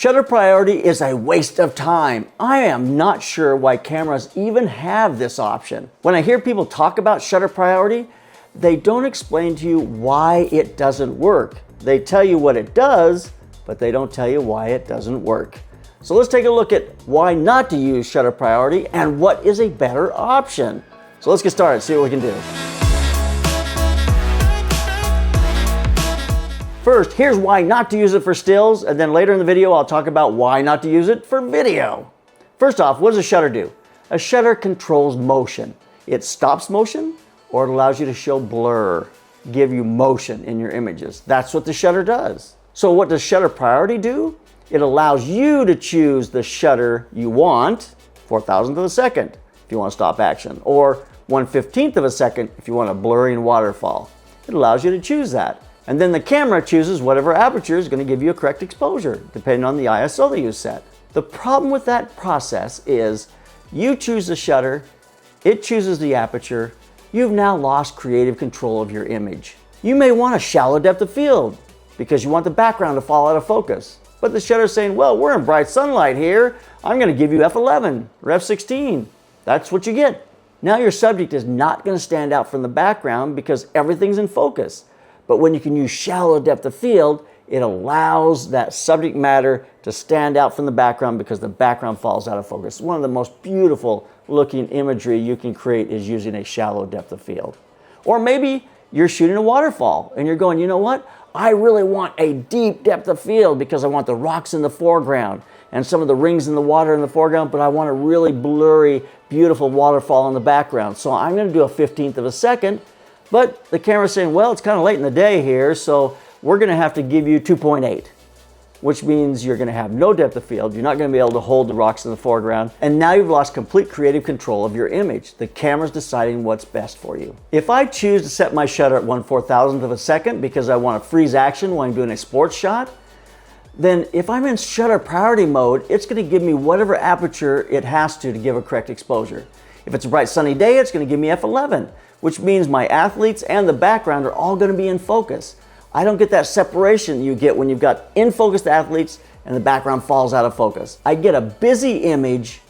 Shutter priority is a waste of time. I am not sure why cameras even have this option. When I hear people talk about shutter priority, they don't explain to you why it doesn't work. They tell you what it does, but they don't tell you why it doesn't work. So let's take a look at why not to use shutter priority and what is a better option. So let's get started, see what we can do. First, here's why not to use it for stills, and then later in the video I'll talk about why not to use it for video. First off, what does a shutter do? A shutter controls motion. It stops motion, or it allows you to show blur, give you motion in your images. That's what the shutter does. So what does shutter priority do? It allows you to choose the shutter you want, 4,000th of a second if you want to stop action, or 1/15th of a second if you want a blurring waterfall. It allows you to choose that. And then the camera chooses whatever aperture is going to give you a correct exposure, depending on the ISO that you set. The problem with that process is you choose the shutter, it chooses the aperture, you've now lost creative control of your image. You may want a shallow depth of field because you want the background to fall out of focus. But the shutter's saying, well, we're in bright sunlight here. I'm going to give you f11 or f16. That's what you get. Now your subject is not going to stand out from the background because everything's in focus. But when you can use shallow depth of field, it allows that subject matter to stand out from the background because the background falls out of focus. One of the most beautiful looking imagery you can create is using a shallow depth of field. Or maybe you're shooting a waterfall and you're going, you know what? I really want a deep depth of field because I want the rocks in the foreground and some of the rings in the water in the foreground, but I want a really blurry, beautiful waterfall in the background. So I'm going to do a 15th of a second. But the camera's saying, well, it's kind of late in the day here, so we're going to have to give you 2.8, which means you're going to have no depth of field. You're not going to be able to hold the rocks in the foreground. And now you've lost complete creative control of your image. The camera's deciding what's best for you. If I choose to set my shutter at 1/4000th of a second because I want to freeze action when I'm doing a sports shot, then if I'm in shutter priority mode, it's going to give me whatever aperture it has to give a correct exposure. If it's a bright sunny day, it's going to give me f11. Which means my athletes and the background are all going to be in focus. I don't get that separation you get when you've got in-focused athletes and the background falls out of focus. I get a busy image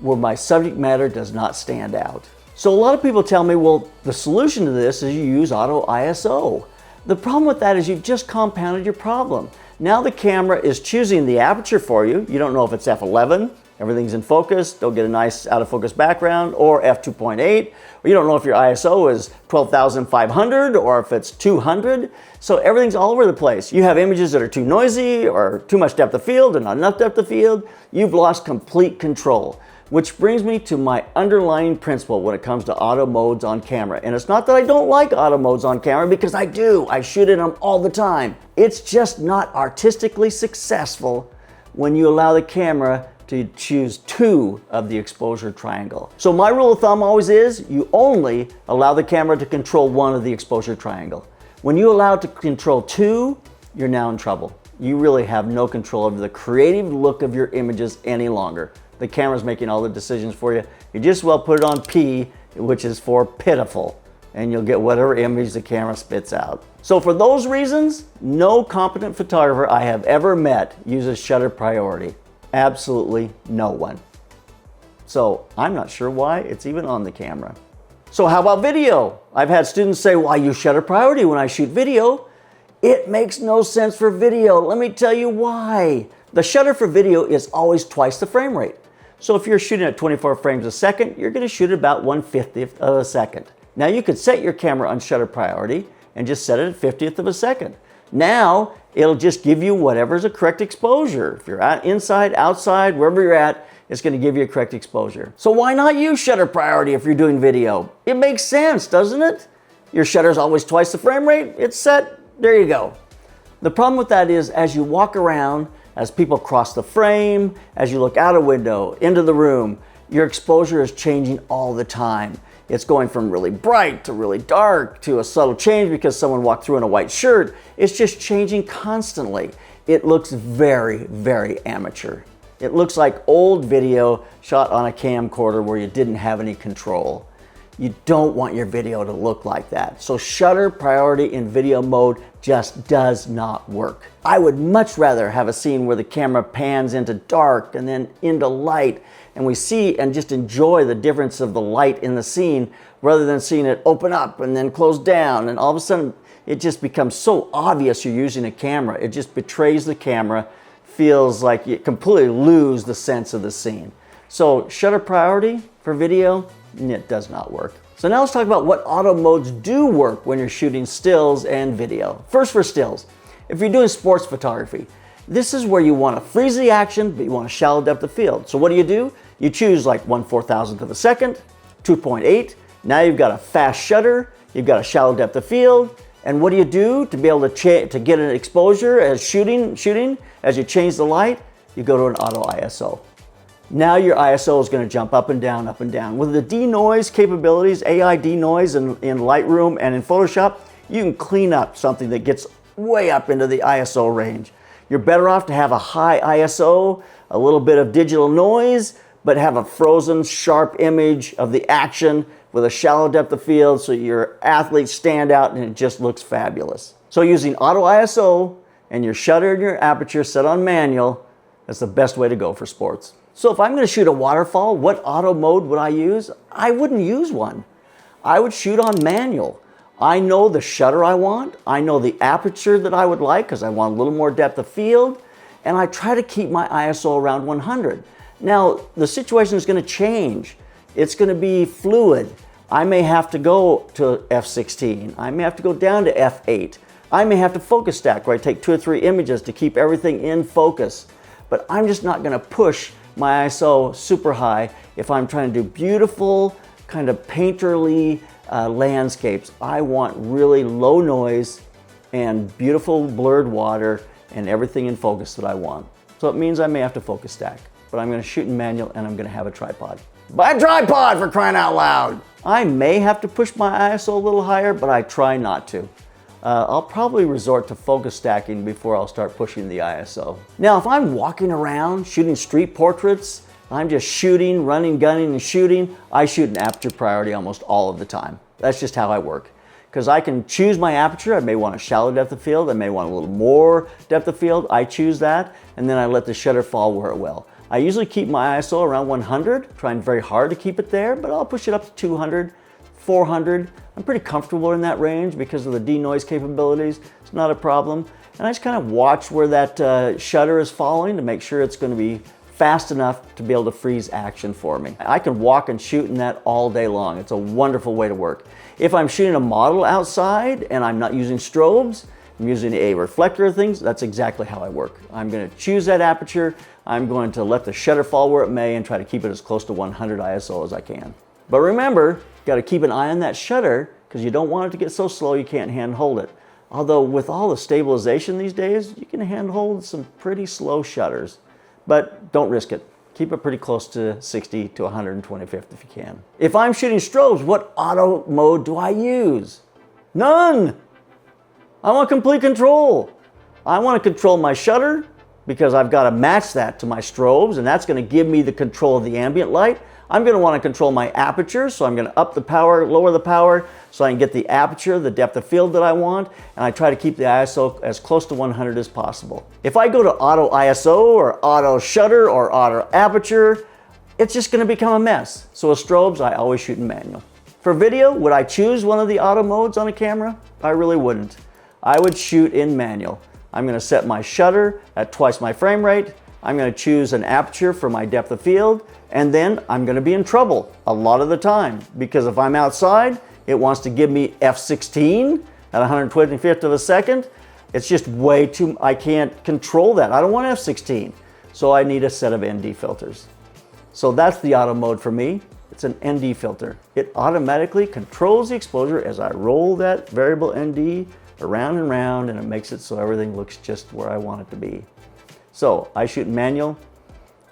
where my subject matter does not stand out. So a lot of people tell me, well, the solution to this is you use auto ISO. The problem with that is you've just compounded your problem. Now the camera is choosing the aperture for you. You don't know if it's f11, everything's in focus, don't get a nice out of focus background, or f2.8, or you don't know if your ISO is 12,500 or if it's 200. So everything's all over the place. You have images that are too noisy or too much depth of field and not enough depth of field. You've lost complete control. Which brings me to my underlying principle when it comes to auto modes on camera. And it's not that I don't like auto modes on camera, because I do. I shoot in them all the time. It's just not artistically successful when you allow the camera to choose two of the exposure triangle. So my rule of thumb always is you only allow the camera to control one of the exposure triangle. When you allow it to control two, you're now in trouble. You really have no control over the creative look of your images any longer. The camera's making all the decisions for you. You just well put it on P, which is for pitiful, and you'll get whatever image the camera spits out. So for those reasons, no competent photographer I have ever met uses shutter priority. Absolutely no one. So I'm not sure why it's even on the camera. So how about video? I've had students say, well, I use shutter priority when I shoot video. It makes no sense for video. Let me tell you why. The shutter for video is always twice the frame rate. So if you're shooting at 24 frames a second, you're going to shoot at about 1/50th of a second. Now you could set your camera on shutter priority and just set it at 50th of a second. Now it'll just give you whatever's a correct exposure. If you're inside, outside, wherever you're at, it's going to give you a correct exposure. So why not use shutter priority if you're doing video? It makes sense, doesn't it? Your shutter's always twice the frame rate. It's set. There you go. The problem with that is as you walk around, as people cross the frame, as you look out a window, into the room, your exposure is changing all the time. It's going from really bright to really dark to a subtle change because someone walked through in a white shirt. It's just changing constantly. It looks very, very amateur. It looks like old video shot on a camcorder where you didn't have any control. You don't want your video to look like that. So shutter priority in video mode just does not work. I would much rather have a scene where the camera pans into dark and then into light, and we see and just enjoy the difference of the light in the scene rather than seeing it open up and then close down, and all of a sudden it just becomes so obvious you're using a camera. It just betrays the camera, feels like you completely lose the sense of the scene. So shutter priority for video, it does not work. So now let's talk about what auto modes do work when you're shooting stills and video. First, for stills. If you're doing sports photography, this is where you want to freeze the action, but you want a shallow depth of field. So what do? You choose like 1/4000th of a second, 2.8. Now you've got a fast shutter, you've got a shallow depth of field, and what do to be able to get an exposure as shooting, as you change the light? You go to an auto ISO. Now your ISO is going to jump up and down, up and down. With the denoise capabilities, AI denoise in Lightroom and in Photoshop, you can clean up something that gets way up into the ISO range. You're better off to have a high ISO, a little bit of digital noise, but have a frozen, sharp image of the action with a shallow depth of field so your athletes stand out and it just looks fabulous. So using auto ISO and your shutter and your aperture set on manual, that's the best way to go for sports. So if I'm going to shoot a waterfall, what auto mode would I use? I wouldn't use one. I would shoot on manual. I know the shutter I want. I know the aperture that I would like because I want a little more depth of field. And I try to keep my ISO around 100. Now, the situation is going to change. It's going to be fluid. I may have to go to f16. I may have to go down to f8. I may have to focus stack where I take 2 or 3 images to keep everything in focus. But I'm just not going to push my ISO super high if I'm trying to do beautiful, kind of painterly landscapes. I want really low noise and beautiful blurred water and everything in focus that I want. So it means I may have to focus stack, but I'm going to shoot in manual and I'm going to have a tripod. Buy a tripod, for crying out loud! I may have to push my ISO a little higher, but I try not to. I'll probably resort to focus stacking before I'll start pushing the ISO. Now, if I'm walking around shooting street portraits, I'm just shooting, running, gunning, and shooting, I shoot an aperture priority almost all of the time. That's just how I work. Because I can choose my aperture. I may want a shallow depth of field. I may want a little more depth of field. I choose that, and then I let the shutter fall where it will. I usually keep my ISO around 100, trying very hard to keep it there, but I'll push it up to 200, 400. I'm pretty comfortable in that range because of the denoise capabilities. It's not a problem. And I just kind of watch where that shutter is falling to make sure it's going to be fast enough to be able to freeze action for me. I can walk and shoot in that all day long. It's a wonderful way to work. If I'm shooting a model outside and I'm not using strobes, I'm using a reflector or things, that's exactly how I work. I'm going to choose that aperture. I'm going to let the shutter fall where it may and try to keep it as close to 100 ISO as I can. But remember, you got to keep an eye on that shutter because you don't want it to get so slow you can't hand hold it. Although with all the stabilization these days, you can hand hold some pretty slow shutters. But don't risk it. Keep it pretty close to 60 to 125th if you can. If I'm shooting strobes, what auto mode do I use? None! I want complete control. I want to control my shutter because I've got to match that to my strobes, and that's going to give me the control of the ambient light. I'm going to want to control my aperture, so I'm going to up the power, lower the power, so I can get the aperture, the depth of field that I want, and I try to keep the ISO as close to 100 as possible. If I go to auto ISO or auto shutter or auto aperture, it's just going to become a mess. So with strobes, I always shoot in manual. For video, would I choose one of the auto modes on a camera? I really wouldn't. I would shoot in manual. I'm going to set my shutter at twice my frame rate. I'm going to choose an aperture for my depth of field, and then I'm going to be in trouble a lot of the time because if I'm outside, it wants to give me f16 at 125th of a second. It's just way too, I can't control that. I don't want f16. So I need a set of ND filters. So that's the auto mode for me. It's an ND filter. It automatically controls the exposure as I roll that variable ND around and round, and it makes it so everything looks just where I want it to be. So I shoot manual,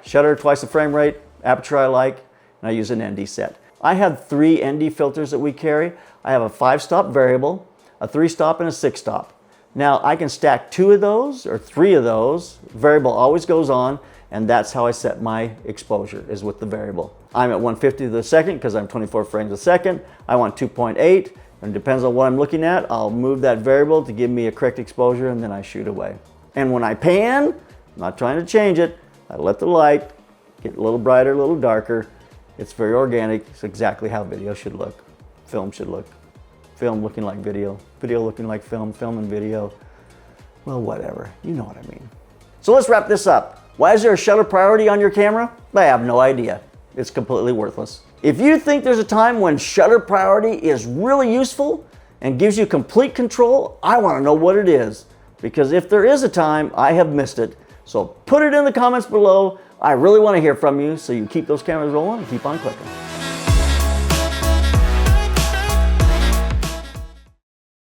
shutter twice the frame rate, aperture I like, and I use an ND set. I have 3 ND filters that we carry. I have a 5-stop variable, a 3-stop, and a 6-stop. Now I can stack 2 of those or 3 of those. Variable always goes on, And that's how I set my exposure, is with the variable. I'm at 1/50 of the second because I'm 24 frames a second. I want 2.8, and it depends on what I'm looking at. I'll move that variable to give me a correct exposure, and then I shoot away. And when I pan, I'm not trying to change it. I let the light get a little brighter, a little darker. It's very organic. It's exactly how video should look. Film should look. Film looking like video. Video looking like film. Film and video. Well, whatever. You know what I mean. So let's wrap this up. Why is there a shutter priority on your camera? I have no idea. It's completely worthless. If you think there's a time when shutter priority is really useful and gives you complete control, I want to know what it is. Because if there is a time, I have missed it. So put it in the comments below. I really want to hear from you, so you keep those cameras rolling and keep on clicking.